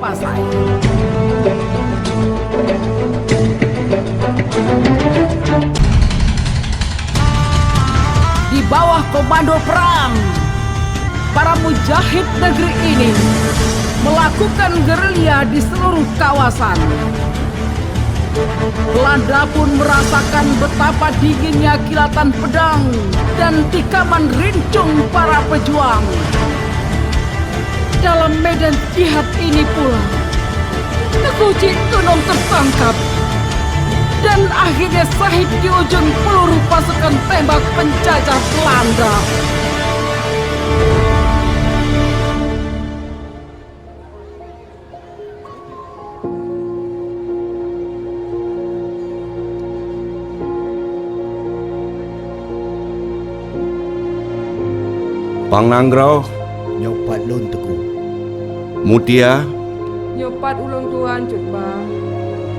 Pasai. Di bawah komando perang, para mujahid negeri ini melakukan gerilya di seluruh kawasan. Belanda pun merasakan betapa dinginnya kilatan pedang dan tikaman rincung para pejuang. Dalam medan jihad ini pula, Teguh Jingtunong tertangkap dan akhirnya syahid di ujung peluru pasukan tembak penjajah Belanda. Pangnanggrau, nyopat lun Teguh. Mutia, Nyopat ulun tuan cut bang.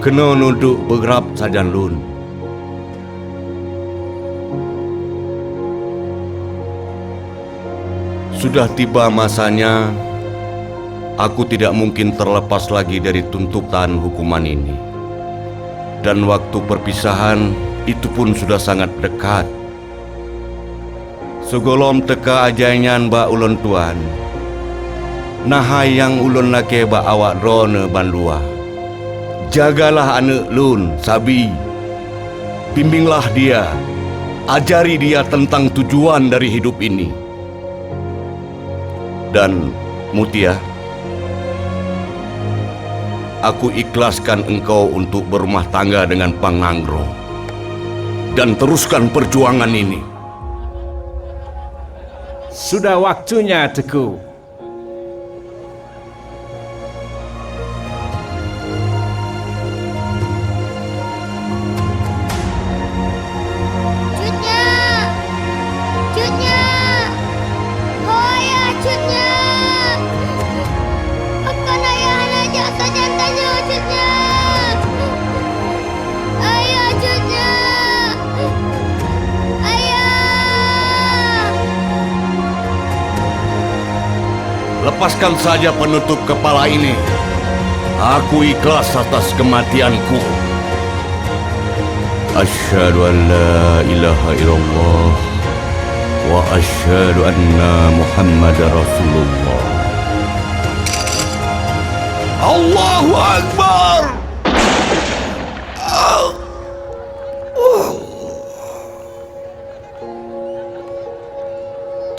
kena nunduk bergerap sajan lun. Sudah tiba masanya, aku tidak mungkin terlepas lagi dari tuntutan hukuman ini. Dan waktu perpisahan itu pun sudah sangat dekat. Sugolom teka ajainyan ba ulun tuan. Nahai yang ulun lake ba awak drone bandua. Jagalah anak lun, Sabi. Bimbinglah dia. Ajari dia tentang tujuan dari hidup ini. Dan Mutia, aku ikhlaskan engkau untuk berumah tangga dengan Pangnangro. Dan teruskan perjuangan ini. Sudah waktunya, Teguh. Cutnya! Cutnya! Hoya cutnya! Akan ayah aja saja tanya cutnya! Ayah cutnya! Ayah! Lepaskan saja penutup kepala ini. Aku ikhlas atas kematianku. Asyhadu an la ilaha illallah wa asyhadu anna Muhammadar Rasulullah. Allahu Akbar.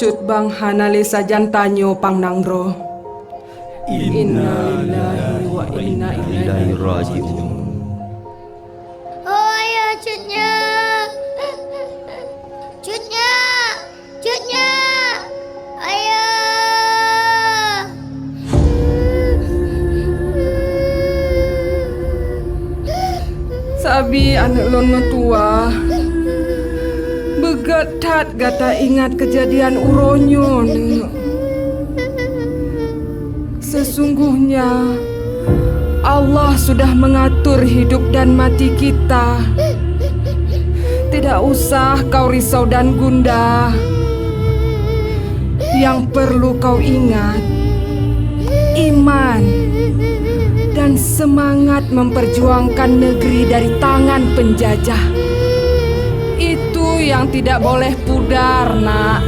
Cut bang hanali sajan tanyo Pangnangro. Inna lillahi wa inna ilaihi raji'un. Hoya cutnya! Cutnya! Cutnya! Ayah! Sabi anak lon tua. Begetat gata ingat kejadian uronyo ni. Sesungguhnya Allah sudah mengatur hidup dan mati kita. Tidak usah kau risau dan gundah. Yang perlu kau ingat, iman dan semangat memperjuangkan negeri dari tangan penjajah. Itu yang tidak boleh pudar, nak.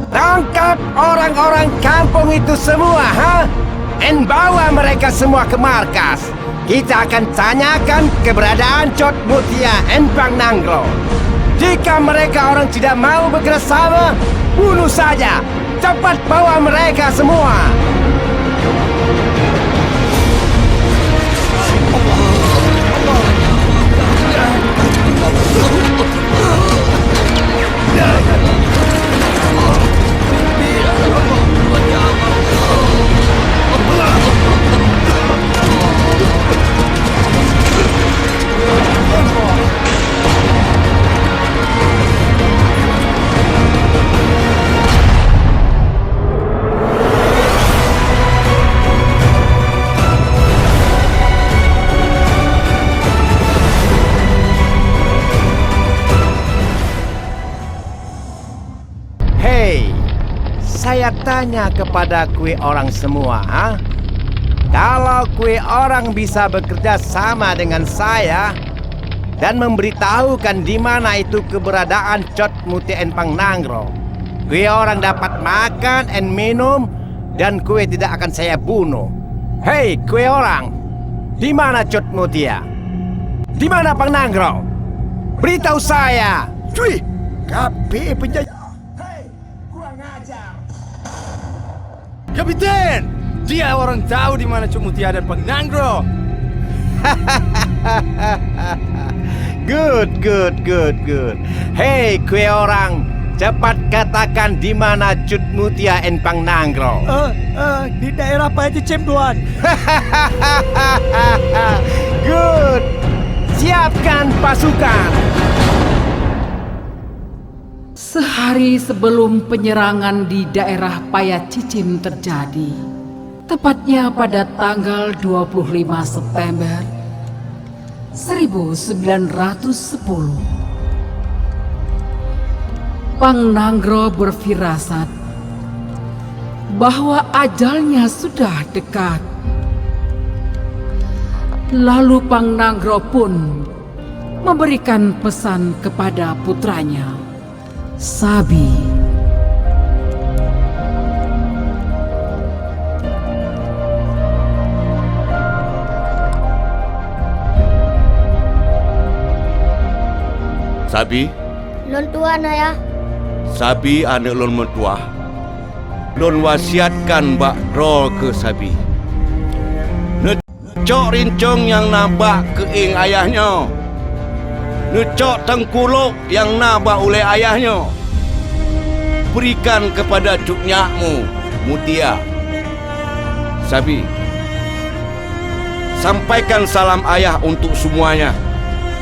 Tangkap orang-orang kampung itu semua, ha? Dan bawa mereka semua ke markas. Kita akan tanyakan keberadaan Cot Mutia dan Pangnangro. Jika mereka orang tidak mau bekerjasama, bunuh saja. Cepat bawa mereka semua. saya tanya kepada kue orang semua, ha? Kalau kue orang bisa bekerja sama dengan saya dan memberitahukan di mana itu keberadaan Cot Mutia Empang Nanggro, kue orang dapat makan dan minum dan kue tidak akan saya bunuh. Hei, kue orang, di mana Cot Mutia? Di mana Pang Nanggro? Beritahu saya. Cuy, kape penjajah. Kapiten, dia orang tahu di mana Cok Mutia dan Pang Nanggro. Good. Hei, kue orang, cepat katakan di mana Cut Mutia dan Pang Nanggro. Di daerah Payati Cem Tuan. Good. Siapkan pasukan. Sehari sebelum penyerangan di daerah Payacicim terjadi, tepatnya pada tanggal 25 September 1910, Pang Nanggro berfirasat bahwa ajalnya sudah dekat. Lalu Pang Nanggro pun memberikan pesan kepada putranya, Sabi. Sabi, Lon Tuan ayah. Sabi anak lon mentua. Lon wasiatkan Mbak Ro ke Sabi. Necok rincong yang nabak ke ing ayahnya. Necok tengkuluk yang nabak oleh ayahnya. Berikan kepada cuknyakmu, Mutia. Sabi, sampaikan salam ayah untuk semuanya.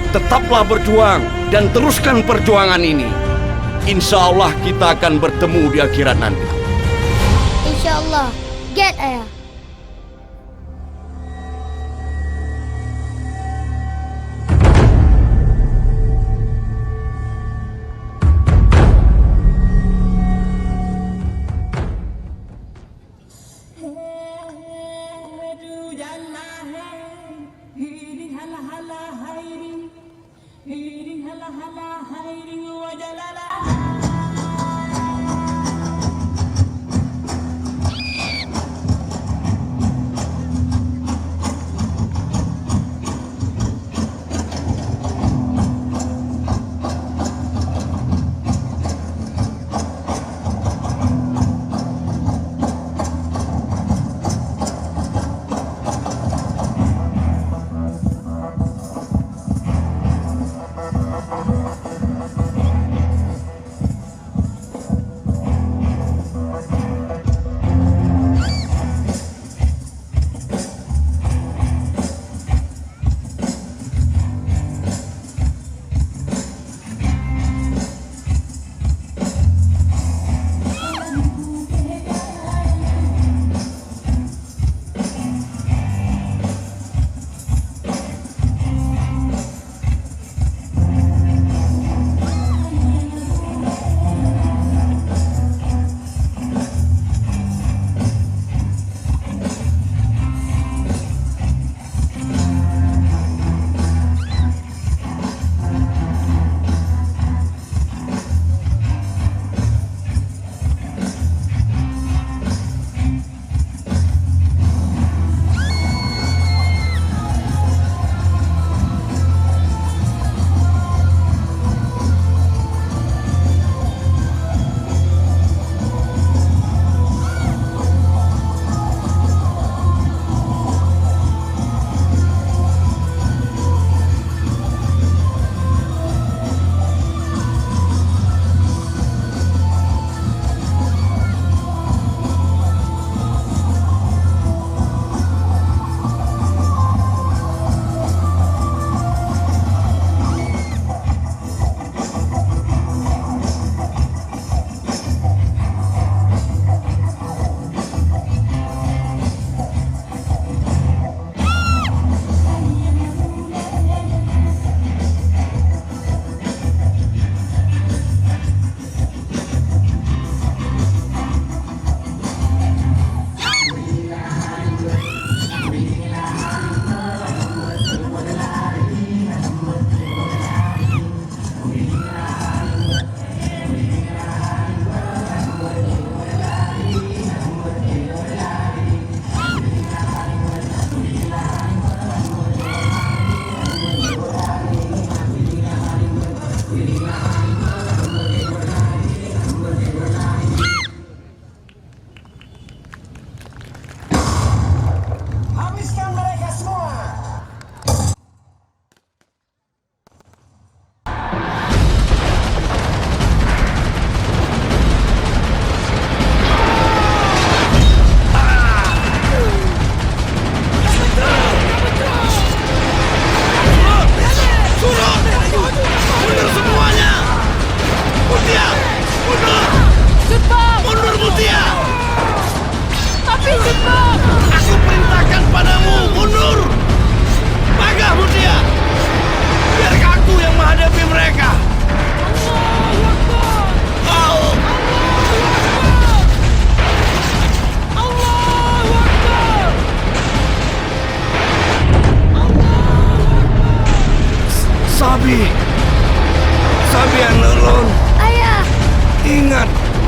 Tetaplah berjuang dan teruskan perjuangan ini. Insya Allah kita akan bertemu di akhirat nanti. InsyaAllah. Get ayah.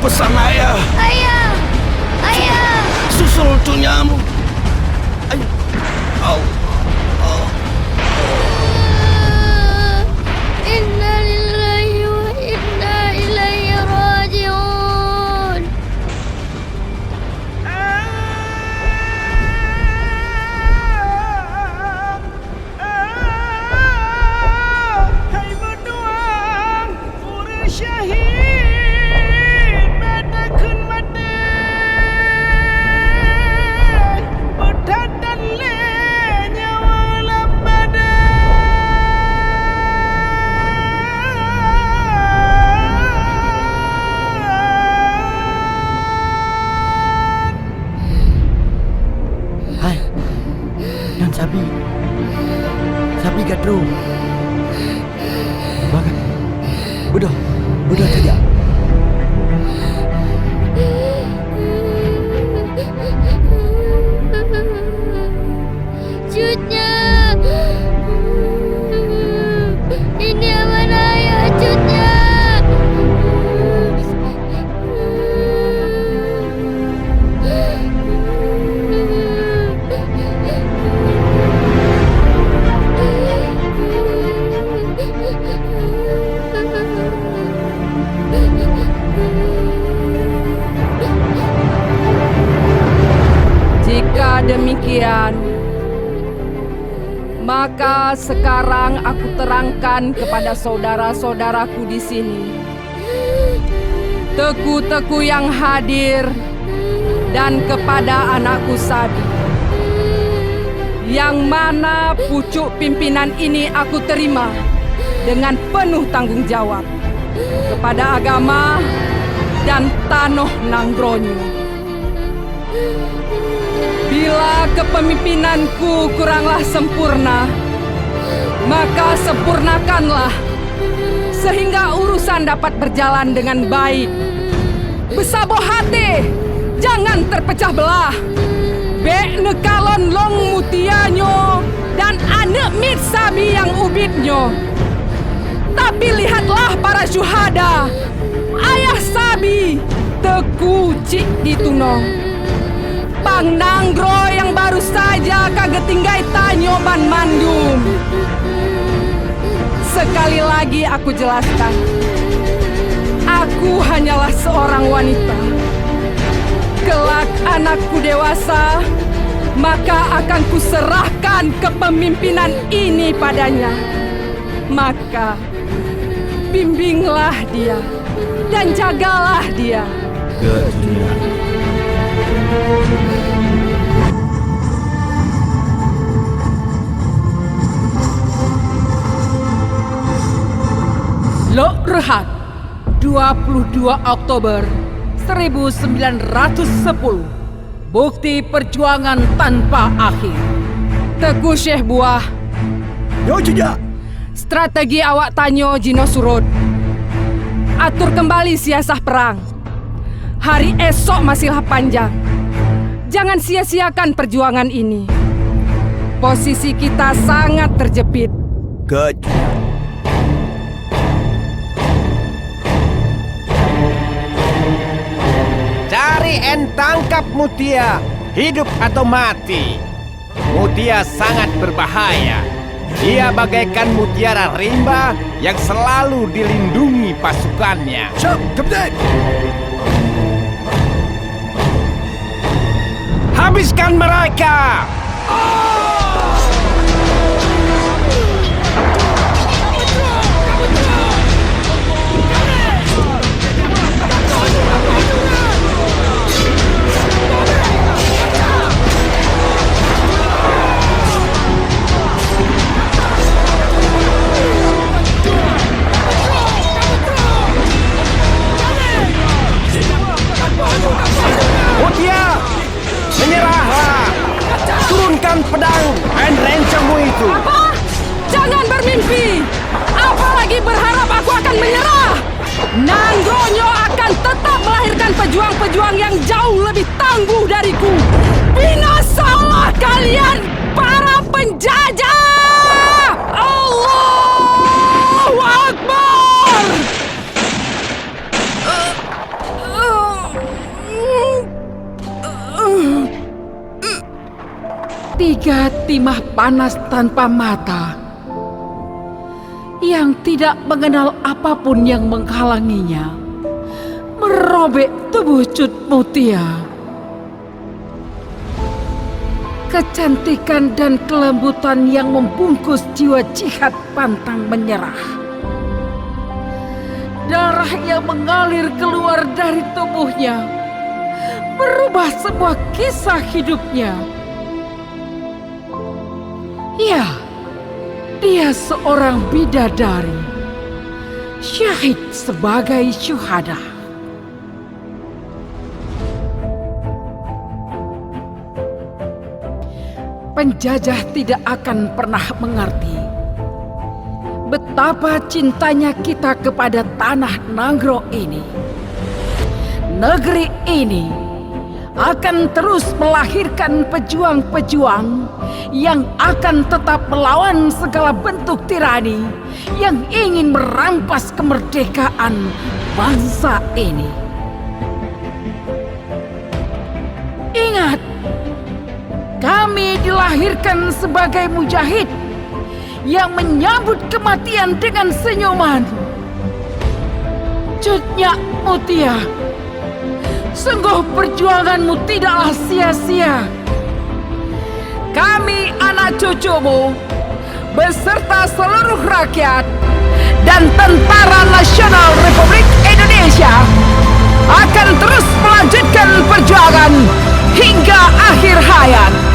pesan ayah. Ayah! Ayah! Susul tunyamu. Ayo. Au. Inna lillahi wa inna ilaihi raji'un. Hai berdoang Pura syahid Mata kun mata Berdadan le Nyawa lambadan Hai Dan Sabi Gadro Baga Bodoh tidak Cutnya. Ini amanah ayah, cutnya. Jika demikian, maka sekarang aku terangkan kepada saudara-saudaraku di sini, teku-teku yang hadir, dan kepada anakku Sabi, yang mana pucuk pimpinan ini aku terima dengan penuh tanggung jawab kepada agama dan tanah Nanggronyo. Bila kepemimpinanku kuranglah sempurna, maka sempurnakanlah sehingga urusan dapat berjalan dengan baik. Besaboh hati, jangan terpecah belah. Bek nekalon long mutianyo dan anak mit Sabi yang ubitnyo. Tapi lihatlah para syuhada, ayah Sabi, Teku Cik Ditunong, Pang Nanggro yang baru saja kaget tinggai tanyo ban mandum. Sekali lagi aku jelaskan, aku hanyalah seorang wanita. Kelak anakku dewasa, maka akan kuserahkan kepemimpinan ini padanya. Maka bimbinglah dia dan jagalah dia. Lok Rehat 22 Oktober 1910. Bukti perjuangan tanpa akhir. Teguh Syekh Buah, Yo juga strategi awak tanyo Jino surut. Atur kembali siasah perang. Hari esok masihlah panjang. Jangan sia-siakan perjuangan ini. Posisi kita sangat terjepit. Good. Cari and tangkap Mutia, hidup atau mati. Mutia sangat berbahaya. Dia bagaikan mutiara rimba yang selalu dilindungi pasukannya. Siap, Kapten. Habiskan mereka! Mutia, menyerahlah! Turunkan pedang dan rencangmu itu! Apa? Jangan bermimpi! Apalagi berharap aku akan menyerah! Nanggronyo akan tetap melahirkan pejuang-pejuang yang jauh lebih tangguh dariku! Binasalah kalian, para penjajah! Allahu Akbar! timah panas tanpa mata yang tidak mengenal apapun yang menghalanginya merobek tubuh Cut Mutia. Kecantikan dan kelembutan yang membungkus jiwa jihad pantang menyerah. Darah yang mengalir keluar dari tubuhnya merubah sebuah kisah hidupnya. Ya, dia seorang bidadari, syahid sebagai syuhada. Penjajah tidak akan pernah mengerti betapa cintanya kita kepada tanah Nanggro ini. Negeri ini akan terus melahirkan pejuang-pejuang yang akan tetap melawan segala bentuk tirani yang ingin merampas kemerdekaan bangsa ini. Ingat, kami dilahirkan sebagai mujahid yang menyambut kematian dengan senyuman. Cut Nyak Mutia, sungguh perjuanganmu tidaklah sia-sia. Kami anak cucumu beserta seluruh rakyat dan Tentara Nasional Republik Indonesia akan terus melanjutkan perjuangan hingga akhir hayat.